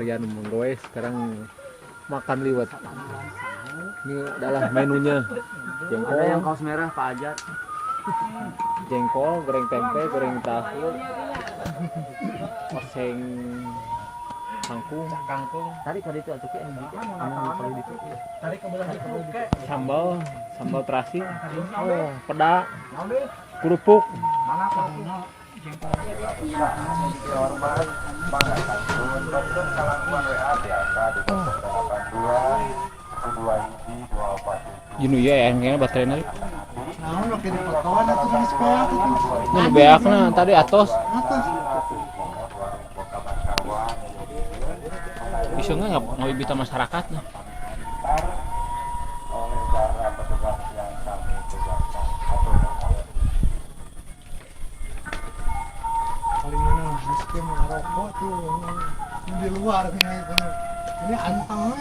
kalian menggoy sekarang makan liwet. Ini adalah menunya. Ada yang Jengkol, kaos merah Pak Ajat. jengkol, goreng tempe, goreng tahu, oseng kangkung, Tadi kali itu atuh ke anu kalau gitu. sambal, sambal terasi, oh, peda, kerupuk. Jinu ya yang kayaknya baterainya. Nah, lo kini fotoan atau tulis peak itu. Ini beakna tadi atos. Atas. Bisa nggak ngabibita masyarakat nah. Paling mana miskin ngerokok tuh. Ini di luar ini anteng